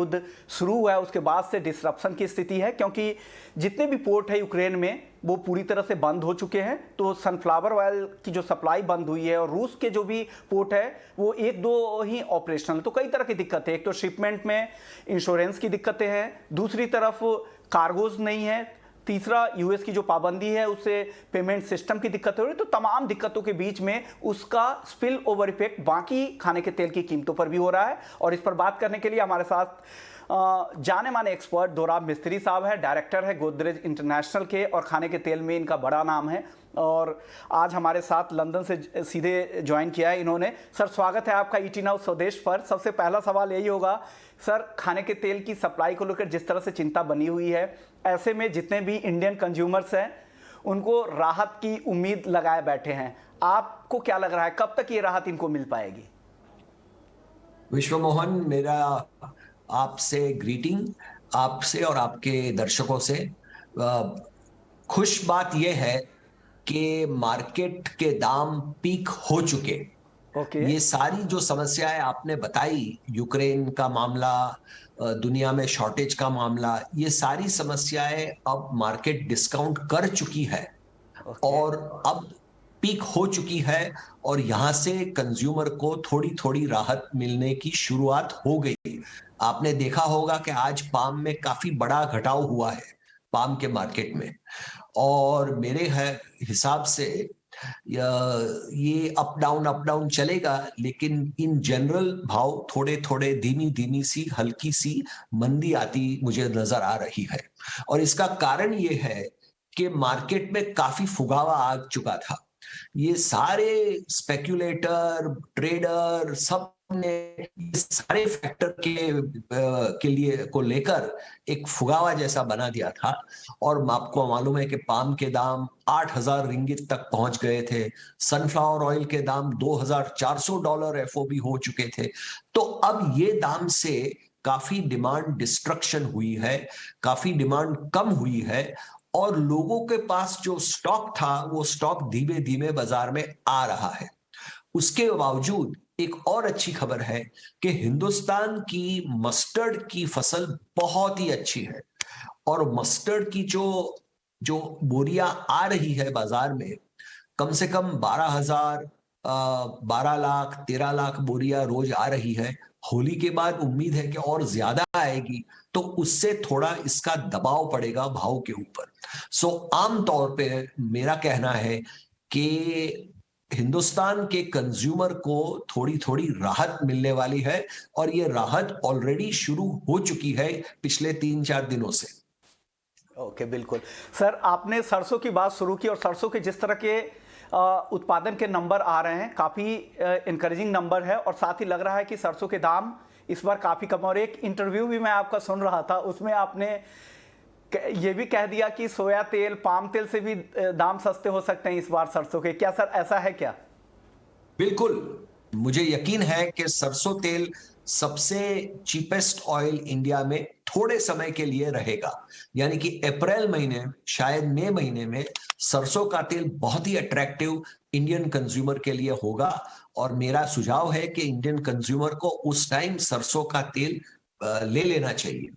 युद्ध शुरू हुआ है उसके बाद से डिसरप्शन की स्थिति है, क्योंकि जितने भी पोर्ट है यूक्रेन में वो पूरी तरह से बंद हो चुके हैं। तो सनफ्लावर ऑयल की जो सप्लाई बंद हुई है और रूस के जो भी पोर्ट है वो एक दो ही ऑपरेशनल, तो कई तरह की दिक्कतें, एक तो शिपमेंट में इंश्योरेंस की दिक्कतें हैं, दूसरी तरफ कार्गोज नहीं है, तीसरा यूएस की जो पाबंदी है उससे पेमेंट सिस्टम की दिक्कत हो रही है। तो तमाम दिक्कतों के बीच में उसका स्पिल ओवर इफेक्ट बाकी खाने के तेल की कीमतों पर भी हो रहा है। और इस पर बात करने के लिए हमारे साथ जाने माने एक्सपर्ट दोराब मिस्त्री साहब है, डायरेक्टर है गोदरेज इंटरनेशनल के, और खाने के तेल में इनका बड़ा नाम है, और आज हमारे साथ लंदन से सीधे ज्वाइन किया है इन्होंने। सर स्वागत है आपका ईटी नाउ स्वदेश पर। सबसे पहला सवाल यही होगा सर, खाने के तेल की सप्लाई को लेकर जिस तरह से चिंता बनी हुई है, ऐसे में जितने भी इंडियन कंज्यूमर्स हैं उनको राहत की उम्मीद लगाए बैठे हैं, आपको क्या लग रहा है कब तक ये राहत इनको मिल पाएगी? विश्व मोहन, मेरा आपसे ग्रीटिंग, आपसे और आपके दर्शकों से। खुश बात यह है कि मार्केट के दाम पीक हो चुके। ये सारी जो समस्याएं आपने बताई, यूक्रेन का मामला, दुनिया में शॉर्टेज का मामला, ये सारी समस्याएं अब मार्केट डिस्काउंट कर चुकी है और अब पीक हो चुकी है, और यहां से कंज्यूमर को थोड़ी थोड़ी राहत मिलने की शुरुआत हो गई। आपने देखा होगा कि आज पाम में काफी बड़ा घटाव हुआ है, पाम के मार्केट में, और मेरे हिसाब से ये अप डाउन चलेगा, लेकिन इन जनरल भाव थोड़े थोड़े धीमी धीमी सी हल्की सी मंदी आती मुझे नजर आ रही है। और इसका कारण ये है कि मार्केट में काफी फुगावा आ चुका था। ये सारे स्पेक्यूलेटर, ट्रेडर, सब ने सारे फैक्टर के लिए को लेकर एक फुगावा जैसा बना दिया था। और आपको मालूम है कि पाम के दाम 8,000 रिंगिट तक पहुंच गए थे, सनफ्लावर ऑयल के दाम $2,400 एफओबी हो चुके थे। तो अब ये दाम से काफी डिमांड डिस्ट्रक्शन हुई है, काफी डिमांड कम हुई है, और लोगों के पास जो स्टॉक था वो स्टॉक धीमे धीमे बाजार में आ रहा है। उसके बावजूद एक और अच्छी खबर है कि हिंदुस्तान की मस्टर्ड की फसल बहुत ही अच्छी है, और मस्टर्ड की जो जो बोरियां आ रही है बाजार में, कम से कम 12,000, 12 लाख, 13 लाख बोरियां रोज आ रही है। होली के बाद उम्मीद है कि और ज्यादा आएगी, तो उससे थोड़ा इसका दबाव पड़ेगा भाव के ऊपर। सो आमतौर पे मेरा कहना है कि हिंदुस्तान के कंज्यूमर को थोड़ी थोड़ी राहत मिलने वाली है, और ये राहत ऑलरेडी शुरू हो चुकी है पिछले 3-4 दिनों से। ओके, बिल्कुल सर, आपने सरसों की बात शुरू की, और सरसों के जिस तरह के उत्पादन के नंबर आ रहे हैं काफ़ी इनकरेजिंग नंबर है, और साथ ही लग रहा है कि सरसों के दाम इस बार काफ़ी कम। और एक इंटरव्यू भी मैं आपका सुन रहा था, उसमें आपने ये भी कह दिया कि सोया तेल, पाम तेल से भी दाम सस्ते हो सकते हैं इस बार सरसों के। क्या सर ऐसा है क्या? बिल्कुल, मुझे यकीन है कि सरसों तेल सबसे चीपेस्ट ऑयल इंडिया में थोड़े समय के लिए रहेगा। यानी कि अप्रैल महीने, शायद मई महीने में सरसों का तेल बहुत ही अट्रैक्टिव इंडियन कंज्यूमर के लिए होगा, और मेरा सुझाव है कि इंडियन कंज्यूमर को उस टाइम सरसों का तेल ले लेना चाहिए,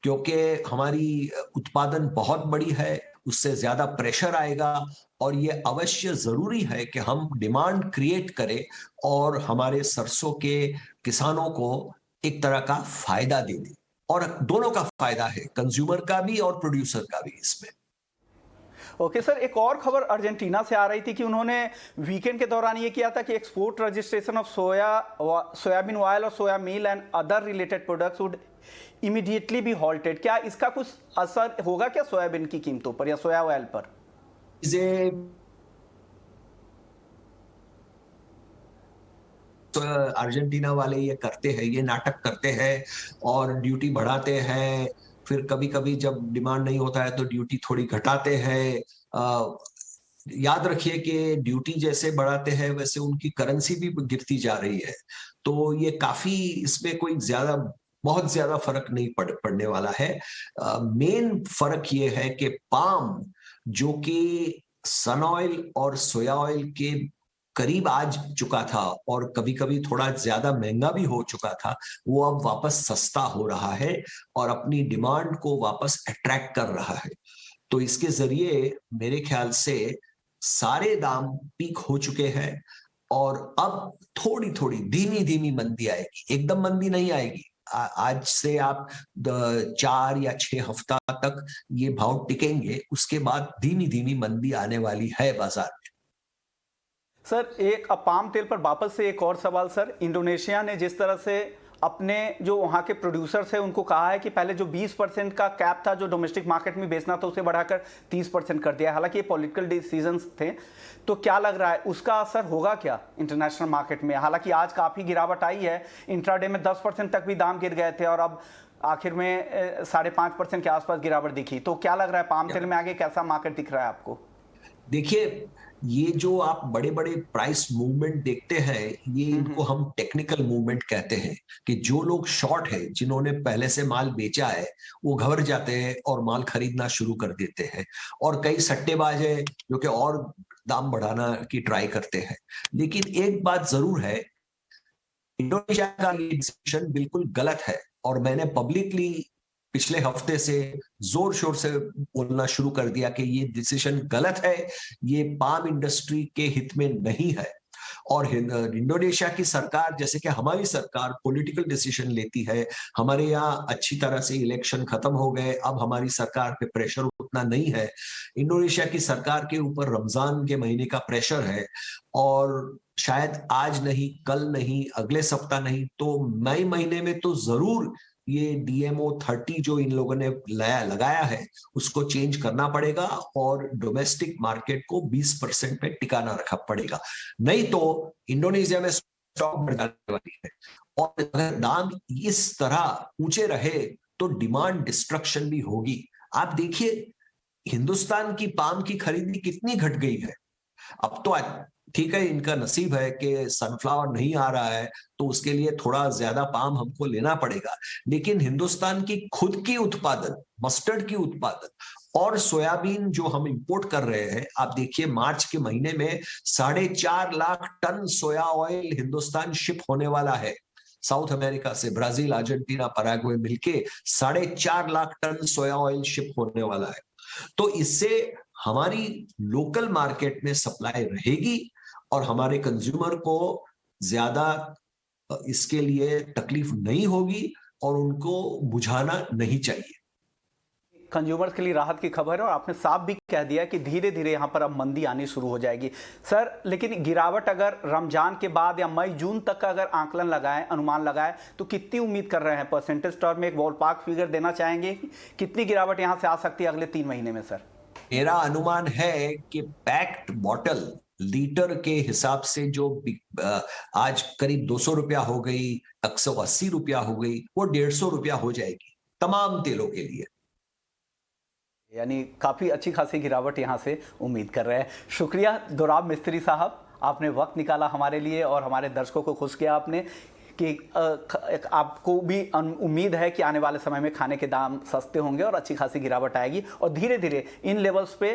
क्योंकि हमारी उत्पादन बहुत बड़ी है, उससे ज्यादा प्रेशर आएगा, और ये अवश्य जरूरी है कि हम डिमांड क्रिएट करें और हमारे सरसों के किसानों को एक तरह का फायदा दे दें। और दोनों का फायदा है, कंज्यूमर का भी और प्रोड्यूसर का भी इसमें। ओके सर, एक और खबर अर्जेंटीना से आ रही थी कि उन्होंने वीकेंड के दौरान ये किया था कि export registration of soybean oil और soya meal and other related products would immediately be halted. क्या इसका कुछ असर होगा क्या सोयाबीन की कीमतों पर या सोया ऑयल पर? तो अर्जेंटीना वाले ये करते हैं, ये नाटक करते हैं और ड्यूटी बढ़ाते हैं, फिर कभी कभी जब डिमांड नहीं होता है तो ड्यूटी थोड़ी घटाते हैं। याद रखिए कि ड्यूटी जैसे बढ़ाते हैं वैसे उनकी करेंसी भी गिरती जा रही है, तो ये काफी, इसमें कोई बहुत ज्यादा फर्क नहीं पड़ने वाला है। मेन फर्क ये है कि पाम, जो कि सन ऑयल और सोया ऑयल के करीब आ चुका था और कभी कभी थोड़ा ज्यादा महंगा भी हो चुका था, वो अब वापस सस्ता हो रहा है और अपनी डिमांड को वापस अट्रैक्ट कर रहा है। तो इसके जरिए मेरे ख्याल से सारे दाम पीक हो चुके हैं और अब थोड़ी थोड़ी धीमी धीमी मंदी आएगी, एकदम मंदी नहीं आएगी। आज से आप 4 या 6 हफ्ता तक ये भाव टिकेंगे, उसके बाद धीमी धीमी मंदी आने वाली है बाजार में। सर एक पाम तेल पर वापस से एक और सवाल सर, इंडोनेशिया ने जिस तरह से अपने जो वहाँ के प्रोड्यूसर्स हैं उनको कहा है कि पहले जो 20% का कैप था जो डोमेस्टिक मार्केट में बेचना था उसे बढ़ाकर 30% कर दिया। हालांकि ये पॉलिटिकल डिसीजंस थे, तो क्या लग रहा है उसका असर होगा क्या इंटरनेशनल मार्केट में? हालांकि आज काफ़ी गिरावट आई है, इंट्राडे में 10% तक भी दाम गिर गए थे और अब आखिर में 5.5% के आसपास गिरावट दिखी। तो क्या लग रहा है पाम तेल में आगे कैसा मार्केट दिख रहा है आपको? देखिए, ये जो आप बड़े बड़े प्राइस मूवमेंट देखते हैं, ये इनको हम टेक्निकल मूवमेंट कहते हैं कि जो लोग शॉर्ट है, जिन्होंने पहले से माल बेचा है, वो घबरा जाते हैं और माल खरीदना शुरू कर देते हैं। और कई सट्टेबाज है जो कि और दाम बढ़ाना की ट्राई करते हैं। लेकिन एक बात जरूर है, इंडोनेशिया का ये डिसीजन बिल्कुल गलत है और मैंने पब्लिकली पिछले हफ्ते से जोर शोर से बोलना शुरू कर दिया कि ये डिसीजन गलत है, ये पाम इंडस्ट्री के हित में नहीं है। और इंडोनेशिया की सरकार, जैसे कि हमारी सरकार पॉलिटिकल डिसीजन लेती है, हमारे यहाँ अच्छी तरह से इलेक्शन खत्म हो गए, अब हमारी सरकार पे प्रेशर उतना नहीं है। इंडोनेशिया की सरकार के ऊपर रमजान के महीने का प्रेशर है और शायद आज नहीं, कल नहीं, अगले सप्ताह नहीं तो मई महीने में तो जरूर ये DMO 30 जो इन लोगों ने लगाया है उसको चेंज करना पड़ेगा और डोमेस्टिक मार्केट को 20% पे टिकाना रखा पड़ेगा, नहीं तो इंडोनेशिया में स्टॉक बढ़ जाने वाली है। और अगर दाम इस तरह ऊंचे रहे तो डिमांड डिस्ट्रक्शन भी होगी। आप देखिए हिंदुस्तान की पाम की खरीदी कितनी घट गई है। अब तो ठीक है, इनका नसीब है कि सनफ्लावर नहीं आ रहा है तो उसके लिए थोड़ा ज्यादा पाम हमको लेना पड़ेगा, लेकिन हिंदुस्तान की खुद की उत्पादन, मस्टर्ड की उत्पादन और सोयाबीन जो हम इंपोर्ट कर रहे हैं, आप देखिए मार्च के महीने में 4.5 lakh ton soya oil Hindustan ship होने वाला है। साउथ अमेरिका से ब्राजील, अर्जेंटीना, पैराग्वे मिलके 4.5 lakh ton soya oil ship होने वाला है। तो इससे हमारी लोकल मार्केट में सप्लाई रहेगी और हमारे कंज्यूमर को ज्यादा इसके लिए तकलीफ नहीं होगी और उनको बुझाना नहीं चाहिए। कंज्यूमर्स के लिए राहत की खबर है और आपने साफ भी कह दिया कि धीरे धीरे यहाँ पर अब मंदी आनी शुरू हो जाएगी। सर लेकिन गिरावट अगर रमजान के बाद या मई जून तक का अगर आंकलन लगाएं, अनुमान लगाएं तो कितनी उम्मीद कर रहे हैं? परसेंटेज टर्म में एक बॉलपार्क फिगर देना चाहेंगे, कितनी गिरावट यहाँ से आ सकती है अगले 3 महीने में? सर मेरा अनुमान है कि पैक्ड बॉटल लीटर के हिसाब से जो आज करीब 200 रुपया हो गई, 180 रुपया हो गई, वो 150 रुपया हो जाएगी तमाम तेलों के लिए। यानी काफ़ी अच्छी खासी गिरावट यहाँ से उम्मीद कर रहे हैं। शुक्रिया दोराब मिस्त्री साहब, आपने वक्त निकाला हमारे लिए और हमारे दर्शकों को खुश किया आपने कि आपको भी उम्मीद है कि आने वाले समय में खाने के दाम सस्ते होंगे और अच्छी खासी गिरावट आएगी और धीरे धीरे इन लेवल्स पे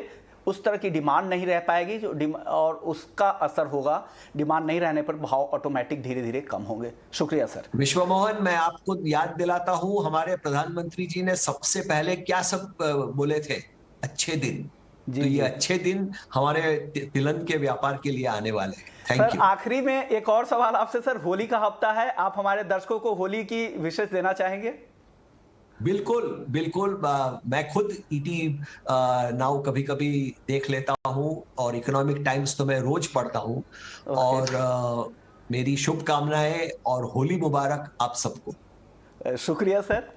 उस तरह की डिमांड नहीं रह पाएगी जो और उसका असर होगा, डिमांड नहीं रहने पर भाव ऑटोमेटिक धीरे धीरे कम होंगे। शुक्रिया सर। विश्व मोहन, मैं आपको याद दिलाता हूं हमारे प्रधानमंत्री जी ने सबसे पहले क्या सब बोले थे? अच्छे दिन। तो ये अच्छे दिन हमारे तिलहन के व्यापार के लिए आने वाले हैं। Thank you. आखिरी में एक और सवाल आपसे सर, होली का हफ्ता है, आप हमारे दर्शकों को होली की विशेष देना चाहेंगे? बिल्कुल बिल्कुल, मैं खुद ईटी नाउ कभी कभी देख लेता हूं और इकोनॉमिक टाइम्स तो मैं रोज पढ़ता हूं और मेरी शुभकामनाएं और होली मुबारक आप सबको। शुक्रिया सर।